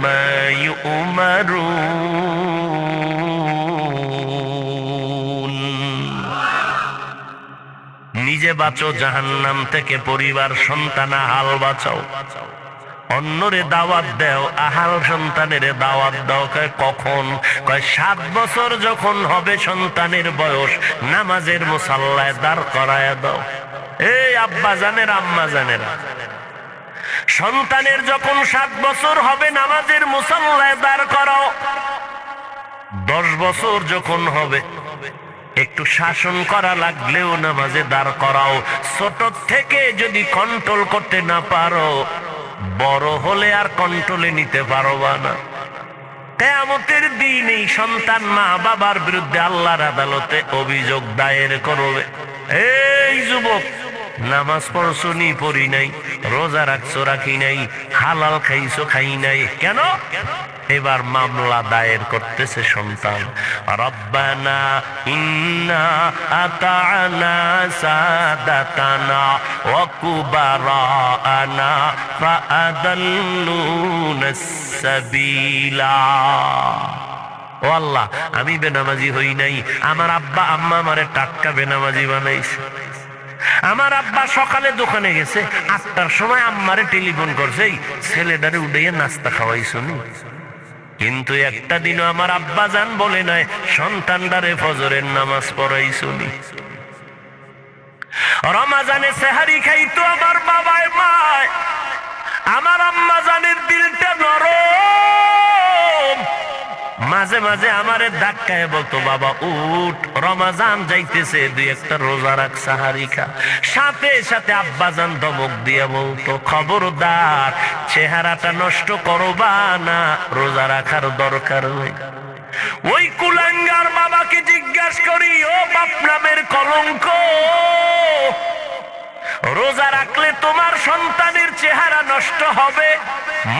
ما يؤمرون। নিজে বাঁচো জাহান্নাম থেকে, পরিবার সন্তান আহাল বাঁচাও। অন্যরে দাওয়াত দাও, আহাল সন্তানের দাওয়াত দাও। কখন? কয় 7 বছর যখন হবে সন্তানের বয়স, নামাজের মুসাল্লায় দাঁড় করায় দাও। এই আব্বা জানেরা, আম্মা জানেরা, সন্তানের যখন 7 বছর হবে নামাজের মুসাল্লায় দাঁড় করাও। 10 বছর যখন হবে একটু শাসন করা লাগলেও নামাজে দাঁড় করাও। ছোট থেকে যদি কন্ট্রোল করতে না পারো, বড় হলে আর কন্ট্রোলে নিতে পারবা না। কিয়ামতের দিন এই সন্তান মা বাবার বিরুদ্ধে আল্লাহর আদালতে অভিযোগ দায়ের করবে। এই যুবক, নামাজ পড়ছো নি, পড়ি নাই, রোজা রাখছো, রাখি নাই, হালাল খাইছো, খাই নাই, কেন? এবার মামলা দায়ের করতেছে সন্তান। রব্বানা ইন্না আতা'না সাদাতানা ওয়া কুবারানা ফাআদাল্লুনাস সাবিলা। ও আল্লাহ, আমি বেনামাজি হই নাই, আমার আব্বা আম্মা আমারে টাটকা বেনামাজি বানাইছে। আমার আব্বা সকালে দোকানে গেছে, 8টার সময় আম্মারে টেলিফোন করছে, ছেলেটারে উঠাইয়া নাস্তা খাওয়াইছো নি? কিন্তু একটা দিনও আমার আব্বা জান বলে নাই সন্তানটারে ফজরের নামাজ পড়াইছো নি? রমাজানে সেহারি খাইতো আমার বাবায় মায়, আমার আম্মা জানের দিলটা নরম, মাঝে মাঝে আমারে ধাক্কায় বলতো, বাবা উঠ, রমাজান যাইতেছে, দুই একটা রোজা রাখ, সাহারি খা। সাথে সাথে আব্বাজান ধমক দিয়ে বলতো, খবরদার, চেহারাটা নষ্ট করবা না, রোজা রাখার দরকার নেই। ওই কুলাঙ্গার বাবাকে জিজ্ঞাসা করি, ও বাপ নামের কলঙ্ক, রোজা রাখলে তোমার সন্তানের চেহারা নষ্ট হবে,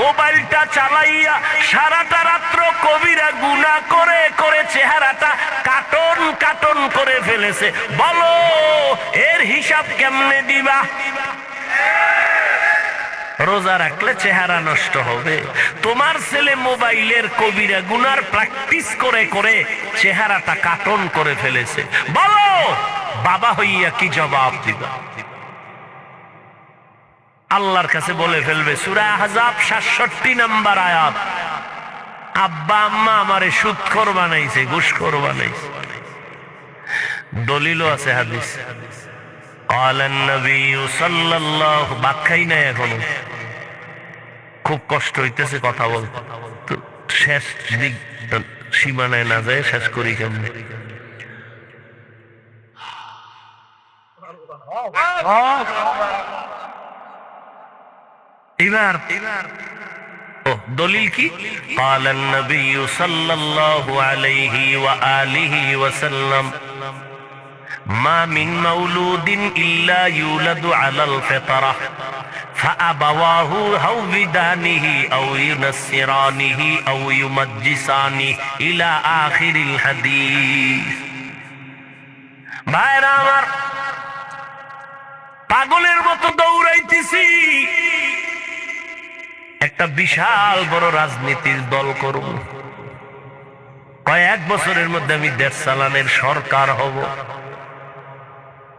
মোবাইলটা চালাইয়া সারাটা রাত্র কবিরা গুনাহ করে করে চেহারাটা কাটন কাটন করে ফেলেছে, বলো এর হিসাব কেমনে দিবা? রোজা রাখলে চেহারা নষ্ট হবে, তোমার ছেলে মোবাইলের কবিরা গুনার প্র্যাকটিস করে করে চেহারাটা কাটন করে ফেলেছে, বলো বাবা হইয়া কি জবাব দিবা? আল্লাহর কাছে বলে ফেলবে। সূরা আহজাব 67 নম্বর আয়াত। আব্বা আম্মা আমারে সুদখোর বানাইছে, ঘুষখোর বানাইছে। দলিলও আছে, হাদিস। ক্বালান নবী সাল্লাল্লাহু, বাক্কাই নাই এখনো, খুব কষ্ট হইতেছে কথা বলতে, শেষ দিক সীমানায় না যায় শেষ করি কেমনে? এবার দলিল কি? ক্বালান নবী সাল্লাল্লাহু আলাইহি ওয়া আলিহি ওয়াসাল্লাম, মা মিন মাউলুদিন ইল্লা ইউলাদু আলাল ফিতরা ফাআবাওয়াহু হাউবিদানিহি আও ইউনাসসিরানিহি আও ইউমাজ্জিসানি ইলা আখিরিল হাদিস। ভাইরা আমার, পাগলের মতো দৌড়াইতেছি, একটা বিশাল বড় রাজনীতির দল করব, কয়েক বছরের মধ্যে আমি দেশ চালানের সরকার হব,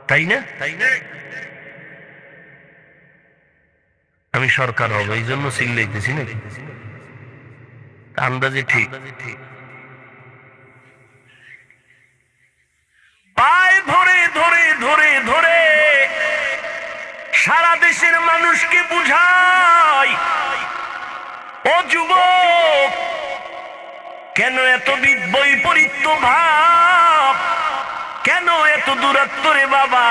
তাই না? আমি সরকার হব, এই জন্য চিল্লাইতেছি নাকি? আন্দাজে ঠিক। পায়ে ধরে ধরে ধরে ধরে সারা দেশের মানুষকে বুঝাই, ও যুবক, কেন এত বৈপরীত্য ভাব, কেন এত দূরত্ব রে বাবা?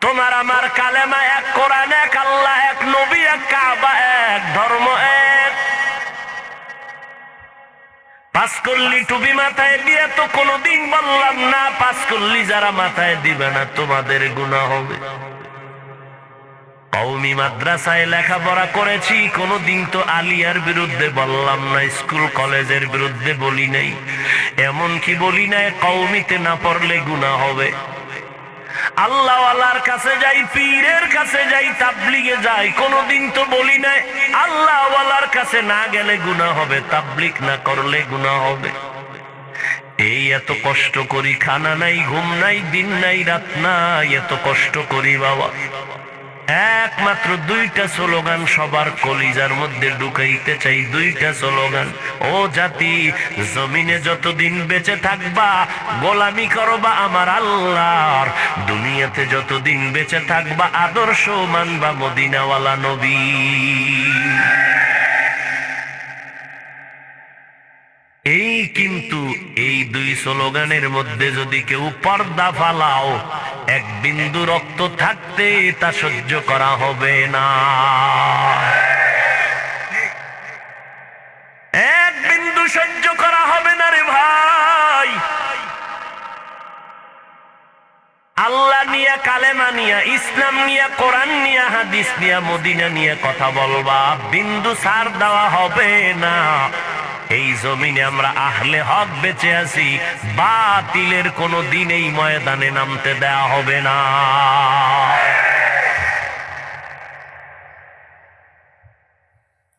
তোমার আমার কালেমা এক, কোরআন এক, আল্লাহ এক, নবী এক, কাবা এক, ধর্ম এক। পাঁচকল্লি টুপি মাথায় দিয়ে তো কোনোদিন বললাম না, পাঁচকল্লি যারা মাথায় দিবে না তোমাদের গুনাহ হবে। কওমি মাদ্রাসায় লেখাপড়া করেছি, কোনোদিন তো আলিয়ার বিরুদ্ধে বললাম না, স্কুল কলেজের বিরুদ্ধে বলি নাই, এমনকি বলি নাই কওমিতে না পড়লে গুনাহ হবে। আল্লাহ ওয়ালার কাছে যাই, পীরের কাছে যাই, তাবলিগে যাই, কোনোদিন তো বলি নাই আল্লাহ ওয়ালার কাছে না গেলে গুনাহ হবে, তাবলিগ না করলে গুনাহ হবে। এই এত কষ্ট করি, খানা নাই, ঘুম নাই, দিন নাই, রাত নাই, এত কষ্ট করি বাবা, একমাত্র দুইটা স্লোগান সবার কলিজার মধ্যে ঢুকাইতে চাই, দুইটা স্লোগান। ও জাতি, জমিনে যতদিন বেঁচে থাকবা গোলামি করবা আমার আল্লাহর, দুনিয়াতে যতদিন বেঁচে থাকবা আদর্শ মানবা মদিনাওয়ালা নবী। এই কিন্তু এই দুই স্লোগানের মধ্যে যদি কেউ পর্দা ফালাও, এক বিন্দু রক্ত থাকতে তা সহ্য করা হবে না, এক বিন্দু সহ্য করা হবে না রে ভাই। আল্লাহ নিয়ে, কালেমা নিয়ে, ইসলাম নিয়ে, কোরআন নিয়ে, হাদিস নিয়ে, মদিনা নিয়ে কথা বলবা, বিন্দু ছাড় দেওয়া হবে না। এই জমিনে আমরা আহলে হক বেঁচে আছি, বাতিলের কোনো দিন এই ময়দানে নামতে দেয়া হবে না।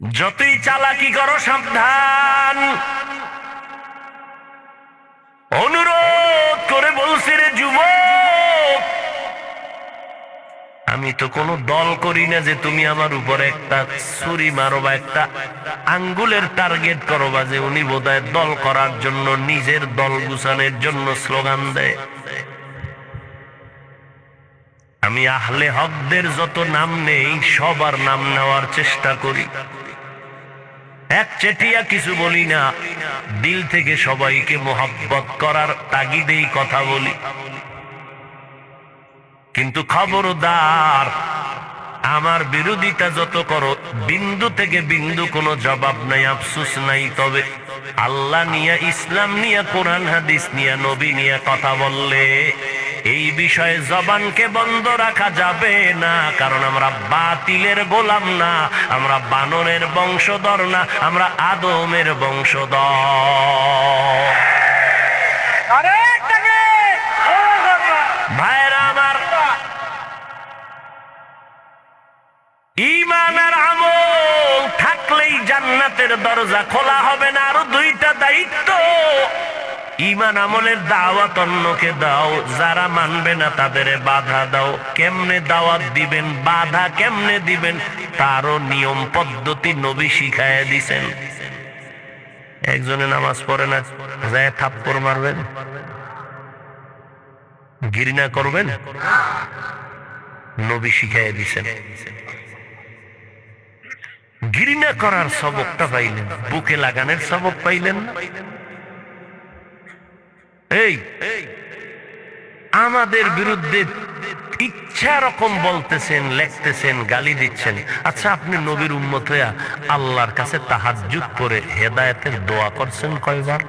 যতই চালাকি করো সাবধান, অনুরোধ করে বলছি রে যুবক, আমি তো কোনো দল করি না যে তুমি আমার উপরে একটা ছুরি মারো বা একটা আঙ্গুলের টার্গেট করো, বা যে উনি বোধহয় দল করার জন্য, নিজের দল গুছানোর জন্য স্লোগান দেয়। আমি আহলে হকদের যত নাম নেই সবার নাম নেওয়ার চেষ্টা করি। একচেটিয়া কিছু বলি না, দিল থেকে সবাইকে মোহাব্বত করার তাগিদেই কথা বলি। কিন্তু খবরদার, আমার বিরোধিতা যত করো, বিন্দু থেকে বিন্দু কোনো জবাব নাই, আফসোস নাই। তবে আল্লাহ নিয়ে, ইসলাম নিয়ে, কোরআন হাদিস নিয়ে, নবী নিয়ে কথা বললে এই বিষয়ে জবানকে বন্ধ রাখা যাবে না। কারণ আমরা বাতিলের গোলাম না, আমরা বানরের বংশধর না, আমরা আদমের বংশধর। ভাইরা আমার, ঈমান আর আমল থাকলেই জান্নাতের দরজা খোলা হবে না। আরো দুইটা দায়িত্ব, ঈমান আমলের দাওয়াত অন্যকে দাও, যারা মানবে না তাদের বাধা দাও। কেমনে দাওয়াত দিবেন, বাধা কেমনে দিবেন, তারও নিয়ম পদ্ধতি নবী শিখায় দিছেন। একজনে নামাজ পড়ে না, যায় থাপ্পড় মারবেন, ঘৃণা করবেন, নবী শিখায় দিছেন। ঘৃণা করার সবকটা পাইলেন, বুকে লাগানোর সবক পাইলেন না? এই আমাদের বিরুদ্ধে ইচ্ছা রকম বলতেছেন, লেখতেছেন, গালি দিচ্ছেন। আচ্ছা, আপনি নবীর উম্মত হইয়া আল্লাহর কাছে তাহাজ্জুদ করে হেদায়েতের দোয়া করছেন কয়বার?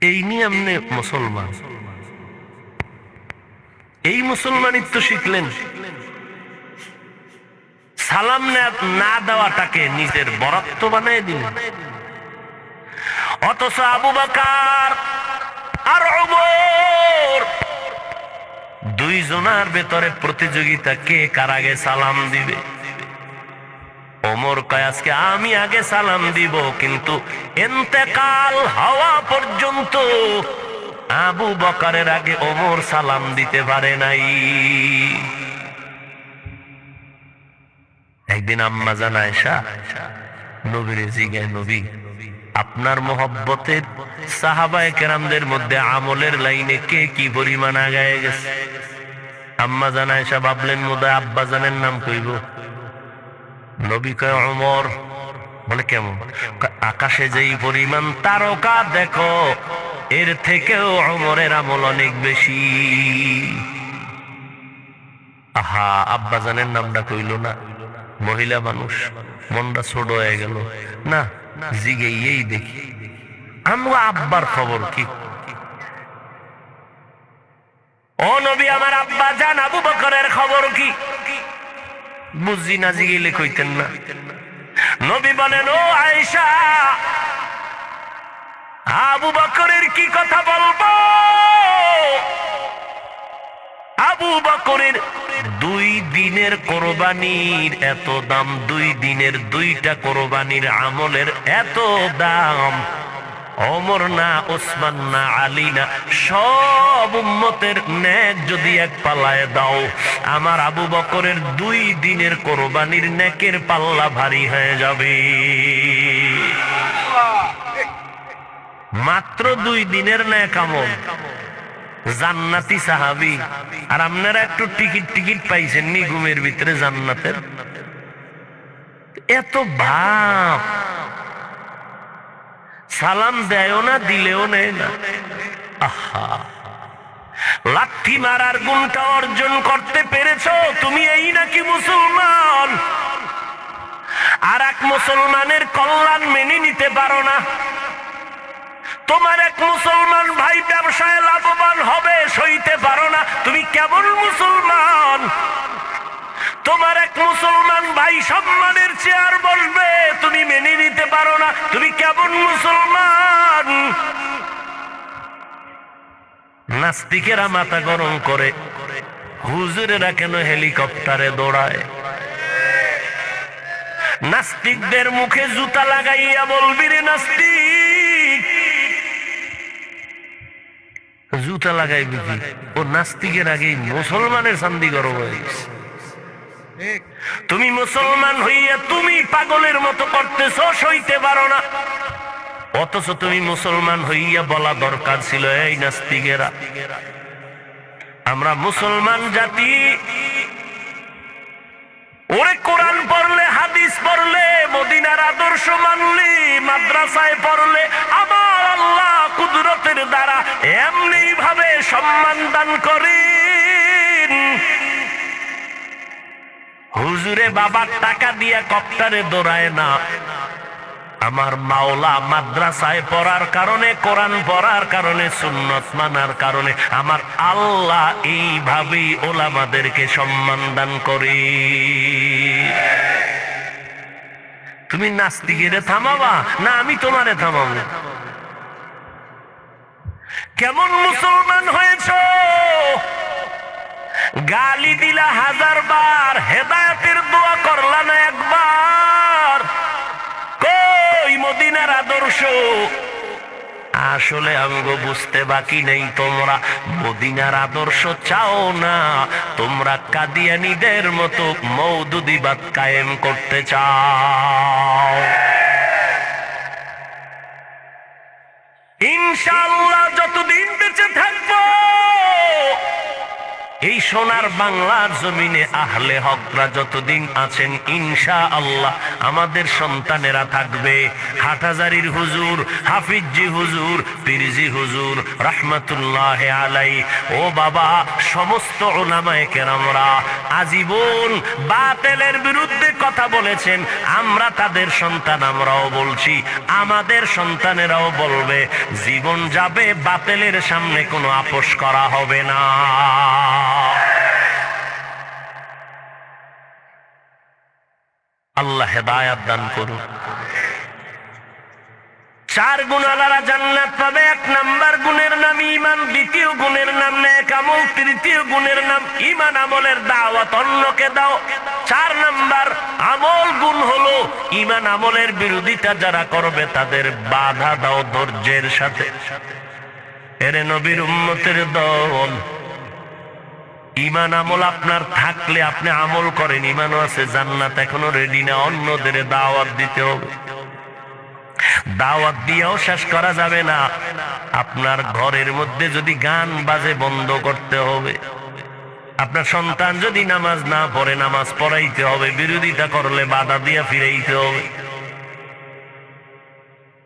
এই নিয়ে আপনি মুসলমান, এই মুসলমানিত্ব শিখলেন। সালাম না দেওয়াটাকে নিজের বরাত্ব বানিয়ে দিলেন। অথচ আবু বকর আর ওমর দুইজনার ভেতরে প্রতিযোগিতা, কে কার আগে সালাম দিবে। ওমর কয় আজকে আমি আগে সালাম দিব, কিন্তু ইন্তেকাল হওয়া পর্যন্ত আবু বকরের আগে ওমর সালাম দিতে পারে নাই। একদিন আম্মা জান আয়েশা নবীরে জিজ্ঞাসা, নবী আপনার মহব্বতের সাহাবায়ে কেরামদের মধ্যে আমলের লাইনে কে কি পরিমাণ আগায় গেছে? আম্মা জান আয়েশা ভাবলেন বোধহয় আব্বা জানের নাম কইব। নবী কয় ওমর। বলে কেমন? আকাশে যেই পরিমাণ তারকা দেখো, এর থেকেও ওমরের আমল অনেক বেশি। আহা, আব্বা জানের নামটা কইল না। মহিলা মানুষ, মনটা ছোট হয়ে গেল। না, জিগেই দেখি আমরা আব্বার খবর কি। ও নবী, আমার আব্বা জান আবু বকরের খবর কি? বুঝি না, জিগেইলে কইতেন না। নবী বলেন, ও আয়েশা, আবু বকরের কি কথা বলবো? আবু বকরের 2 দিনের কোরবানির এত দাম, 2 দিনের 2টা কোরবানির আমলের এত দাম। ওমর না, ওসমান না, আলী না, সব উম্মতের নেক যদি এক পাল্লায় দাও, আমার আবু বকরের 2 দিনের কোরবানির নেকের পাল্লা ভারী হয়ে যাবে। মাত্র 2 দিনের নেক আমল, জান্নাতি সাহাবী। আর আপনারা একটু টিকিট পাইছেন নি ঘুমের ভিতরে জান্নাতের? এত ভাব, সালাম দেয়ও না, দিলেও নেয় না। আহা, লাঠি মারার গুণটা অর্জন করতে পেরেছো তুমি, এই নাকি মুসলমান? আর এক মুসলমানের কল্যাণ মেনে নিতে পারো না। তোমার এক মুসলমান ভাই ব্যবসায় লাভবান হবে, সইতে পারো না। তুমি কেমন মুসলমান? তোমার এক মুসলমান ভাই সম্মানের চেয়ার বসবে, তুমি মেনে নিতে পারো না। তুমি কেমন মুসলমান? নাস্তিকেরা মাথা গরম করে, হুজুরেরা কেন হেলিকপ্টারে দৌড়ায়? নাস্তিকদের মুখে জুতা লাগাইয়া বলবি, রে নাস্তিক, জুতা লাগাইবি কি? ও নাস্তিকের আগেই মুসলমানের শান্তি গরম হয়ে গেছে। তুমি মুসলমান হইয়া তুমি পাগলের মতো করতেছো, সইতে পারো না। অথচ তুমি মুসলমান হইয়া বলা দরকার ছিল, এই নাস্তিকেরা, আমরা মুসলমান জাতি ওরে কোরআন পড়লে, হাদিস পড়লে, মদিনার আদর্শ মানলে, মাদ্রাসায় পড়লে আমার আল্লাহ কুদরতের দ্বারা এমনি ভাবে সম্মান দান করেন। হুজুরে বাবার টাকা দিয়া কপ্টারে দৌড়ায় না, আমার মাওলা মাদ্রাসায় পড়ার কারণে, কোরআন পড়ার কারণে, সুন্নত মানার কারণে আমার আল্লাহ এইভাবেই ওলামাদেরকে সম্মান দান করে। তুমি নাস্তিকেরে থামাবা না আমি তোমারে থামাবো? কেমন মুসলমান হয়েছ? গালি দিলা 1000 বার, হেদায়েতের দোয়া করলা না একবার? কই মদিনার আদর্শ? আসলে আমগো বুঝতে বাকি নেই, তোমরা মদিনার আদর্শ চাও না, তোমরা কাদিয়ানীদের মতো মওদুদিবাদ কায়েম করতে চাও। ইনশাআল্লাহ যতদিন বেঁচে থাকবো এই সোনার বাংলার জমিনে আহলে হকরা যতদিন আছেন ইনশাআল্লাহ আমাদের সন্তানেরা থাকবে। হাটহাজারীর হুজুর, হাফিজি হুজুর, পীরজি হুজুর রাহমাতুল্লাহ আলাইহি, ও বাবা সমস্ত উলামায়ে কেরামরা আজীবন বাতিলের বিরুদ্ধে কথা বলেছেন। আমরা তাদের সন্তান, আমরাও বলছি, আমাদের সন্তানেরাও বলবে, জীবন যাবে বাতিলের সামনে কোনো আপোষ করা হবে না। আল্লাহ হেদায়াত দান করুন। 4 গুণওয়ালারা জান্নাত পাবে। 1 নাম্বার গুণের নাম ঈমান, 2য় গুণের নাম নেক আমল, 3য় গুণের নাম ঈমান আমলের দাওয়াত অন্যকে দাও। 4 নাম্বার আমল গুণ হলো ঈমান আমলের বিরোধিতা যারা করবে তাদের বাধা দাও ধৈর্যের সাথে। এরে নবীর উম্মতের দল, ঈমান আমল আপনার থাকলে আপনি আমল করেন, ঈমানও আছে, জান্নাত এখনো রেডি না, অন্যদের দাওয়াত দিতে হবে। দাওয়াত দিয়েও শেষ করা যাবে না। আপনার ঘরের মধ্যে যদি গান বাজে বন্ধ করতে হবে। আপনার সন্তান যদি নামাজ না পড়ে নামাজ পড়াইতে হবে, বিরোধিতা করলে বাধা দিয়ে ফিরাইতে হবে।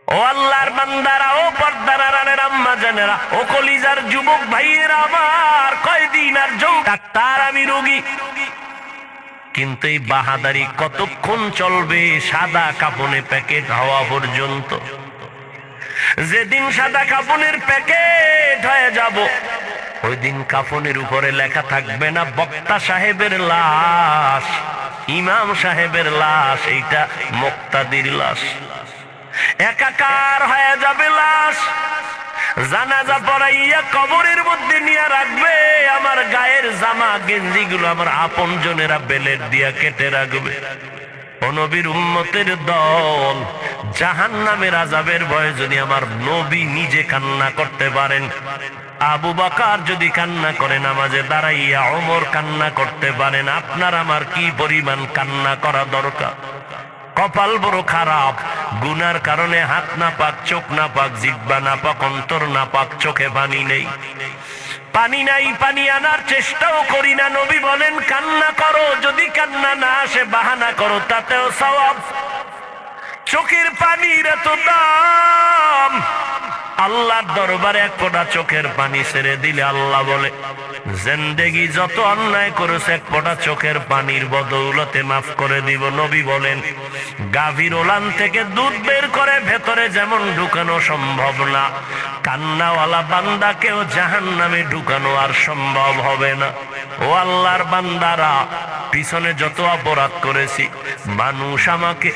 ও আল্লাহর বান্দারা, ও পর্দার আড়ালের আম্মা জানেরা, ও কলিজার যুবক ভাইয়েরা আমার, কয়দিন আর ডাক্তার আমি রোগী, কিন্তু এই বাহাদারি কতক্ষণ চলবে? সাদা কাপনে প্যাকেট হওয়া পর্যন্ত। যেদিন সাদা কাপনের প্যাকেট হয়ে যাব ওই দিন কাফনের উপরে লেখা থাকবে না বক্তা সাহেবের লাশ, ইমাম সাহেবের লাশ, এইটা মুক্তাদির লাশ। একাকার হয়ে যাবে লাশ। জানাজা পড়াইয়া কবরের মধ্যে নিয়ে রাখবে, আমার গায়ের জামা গেঞ্জি গুলো আমার আপন জনেরা বেলেট দিয়া কেটে রাখবে। ও নবীর উম্মতের দল, জাহান্নামের আযাবের ভয়ে যদি আমার নবী নিজে কান্না করতে পারেন, আবু বকর যদি কান্না করে নামাজে দাঁড়াইয়া, ওমর কান্না করতে পারেন, আপনার আমার কি পরিমাণ কান্না করা দরকার? কপাল বড় খারাপ, গুনার কারণে হাত না পাক, চোখ না পাক, জিহ্বা না পাক, অন্তর না পাক, চোখে পানি নেই, পানি নাই, পানি আনার চেষ্টাও করি না। নবী বলেন কান্না করো, যদি কান্না না আসে বাহানা করো, তাতেও সওয়াব। চোখের পানির এত দাম, আল্লাহর দরবারে 1 ফোঁটা চোখের পানি ছেড়ে দিলে আল্লাহ বলে জিন্দেগি যত অন্যায় করেছে 1 ফোঁটা চোখের পানির বদৌলতে মাফ করে দিব। নবী বলেন গাভীর ওলান থেকে দুধ বের করে ভেতরে যেমন ঢুকানো সম্ভব না, কান্নাওয়ালা বান্দাকেও জাহান্নামে ঢুকানো আর সম্ভব হবে না। ও আল্লাহর বান্দারা, পিছনে যত অপরাধ করেছি, মানুষ আমাকে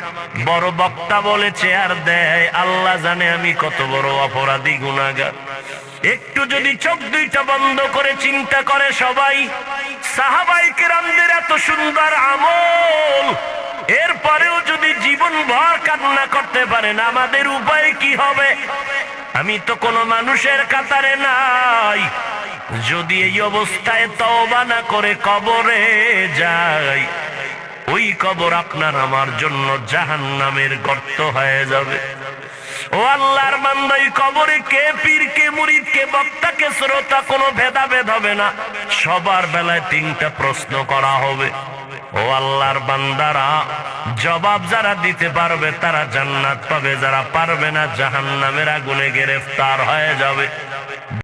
বড় বক্তা বলে চেয়ার দেয়, আল্লাহ জানে আমি কত বড় অপরাধী গুনাহগার। একটু যদি চোখ দুইটা বন্ধ করে চিন্তা করে সবাই, সাহাবায়ে কেরামদের এত সুন্দর আমল, এরপরেও যদি জীবন ভর কান্না করতে পারেন, আমাদের উপায় কি হবে? আমি তো কোনো মানুষের কাতারে নাই। যদি এই অবস্থায় তওবা না করে কবরে যাই, ওই কবর আপনার আমার জন্য জাহান্নামের গর্ত হয়ে যাবে। ও আল্লাহর বান্দা, এই কবরে কে পীর, কে মুরিদ, কে বক্তা, কে শ্রোতা, কোনো ভেদাভেদ হবে না। সবার বেলায় 3টা প্রশ্ন করা হবে। ও আল্লাহর বান্দারা, জবাব যারা দিতে পারবে তারা জান্নাত পাবে, যারা পারবে না জাহান্নামের আগুনে গ্রেফতার হয়ে যাবে।